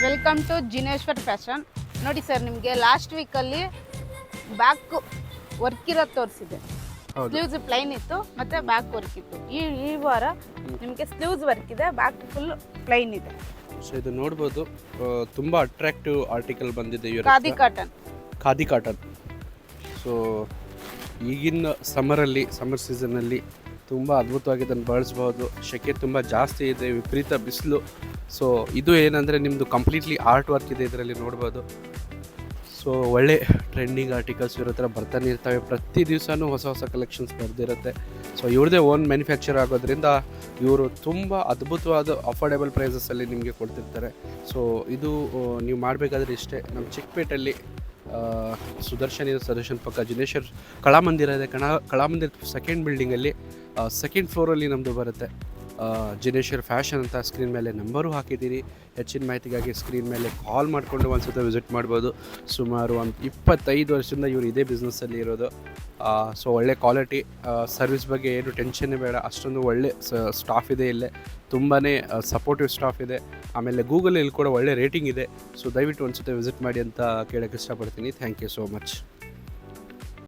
Welcome to Jineshwar fashion. ನೋಡಿ sir, ನಿಮಗೆ last ವೀಕಲ್ಲಿ ಬ್ಯಾಕ್ ವರ್ಕ್ ಇರೋದು ತೋರಿಸಿದೆ. ಸ್ಲೀವ್ಸ್ ಪ್ಲೈನ್ ಇತ್ತು ಮತ್ತೆ ಬ್ಯಾಕ್ ವರ್ಕ್ ಇತ್ತು. ಈ ವಾರ ನಿಮಗೆ ಸ್ಲೀವ್ಸ್ ವರ್ಕ್ ಇದೆ, ಬ್ಯಾಕ್ ಫುಲ್ ಪ್ಲೈನ್ ಇದೆ. ಸೊ ಇದು ನೋಡ್ಬೋದು, ತುಂಬ ಅಟ್ರಾಕ್ಟಿವ್ ಆರ್ಟಿಕಲ್ ಬಂದಿದೆ. ಖಾದಿ ಕಾಟನ್. ಸೊ ಈಗಿನ ಸಮ್ಮರ್ ಸೀಸನಲ್ಲಿ ತುಂಬ ಅದ್ಭುತವಾಗಿ ಇದನ್ನು ಬಳಸ್ಬೋದು. ಸೆಕೆ ತುಂಬ ಜಾಸ್ತಿ ಇದೆ, ವಿಪರೀತ ಬಿಸಿಲು. ಸೊ ಇದು ಏನಂದರೆ ನಿಮ್ಮದು ಕಂಪ್ಲೀಟ್ಲಿ ಆರ್ಟ್ ವರ್ಕ್ ಇದೆ ಇದರಲ್ಲಿ ನೋಡ್ಬೋದು. ಸೊ ಒಳ್ಳೆ ಟ್ರೆಂಡಿಂಗ್ ಆರ್ಟಿಕಲ್ಸ್ ಇರೋ ಥರ ಬರ್ತಾನೆ ಇರ್ತವೆ. ಪ್ರತಿ ದಿವಸನೂ ಹೊಸ ಕಲೆಕ್ಷನ್ಸ್ ಬರ್ದಿರುತ್ತೆ. ಸೊ ಇವ್ರದ್ದೇ ಓನ್ ಮ್ಯಾನುಫ್ಯಾಕ್ಚರ್ ಆಗೋದ್ರಿಂದ ಇವರು ತುಂಬ ಅದ್ಭುತವಾದ ಅಫೋರ್ಡೆಬಲ್ ಪ್ರೈಸಸಲ್ಲಿ ನಿಮಗೆ ಕೊಡ್ತಿರ್ತಾರೆ. ಸೊ ಇದು ನೀವು ಮಾಡಬೇಕಾದ್ರೆ ಇಷ್ಟೇ, ನಮ್ಮ ಚಿಕ್ಕಪೇಟೆಯಲ್ಲಿ ಸುದರ್ಶನ್ ಪಕ್ಕ ಜಿನೇಶ್ವರ್ ಕಲಾಮಂದಿರ ಇದೆ. ಕಲಾಮಂದಿರ ಸೆಕೆಂಡ್ ಬಿಲ್ಡಿಂಗಲ್ಲಿ ಸೆಕೆಂಡ್ ಫ್ಲೋರಲ್ಲಿ ನಮ್ಮದು ಬರುತ್ತೆ. ಜಿನೇಶ್ವರ್ ಫ್ಯಾಷನ್ ಅಂತ ಸ್ಕ್ರೀನ್ ಮೇಲೆ ನಂಬರು ಹಾಕಿದ್ದೀರಿ. ಹೆಚ್ಚಿನ ಮಾಹಿತಿಗಾಗಿ ಸ್ಕ್ರೀನ್ ಮೇಲೆ ಕಾಲ್ ಮಾಡಿಕೊಂಡು ಒಂದು ಸತಿ ವಿಸಿಟ್ ಮಾಡ್ಬೋದು. ಸುಮಾರು ಒಂದು 25 ವರ್ಷದಿಂದ ಇವರು ಇದೇ ಬಿಸ್ನೆಸ್ಸಲ್ಲಿ ಇರೋದು. ಸೊ ಒಳ್ಳೆ ಕ್ವಾಲಿಟಿ ಸರ್ವಿಸ್ ಬಗ್ಗೆ ಏನು ಟೆನ್ಷನ್ನೇ ಬೇಡ, ಅಷ್ಟೊಂದು ಒಳ್ಳೆ ಸ್ಟಾಫ್ ಇದೆ. ಇಲ್ಲೇ ತುಂಬಾ ಸಪೋರ್ಟಿವ್ ಸ್ಟಾಫ್ ಇದೆ. ಆಮೇಲೆ ಗೂಗಲಲ್ಲಿ ಕೂಡ ಒಳ್ಳೆ ರೇಟಿಂಗ್ ಇದೆ. ಸೊ ದಯವಿಟ್ಟು ಒಂದು ಸತಿ ವಿಸಿಟ್ ಮಾಡಿ ಅಂತ ಕೇಳೋಕ್ಕೆ ಇಷ್ಟಪಡ್ತೀನಿ. Thank you so much.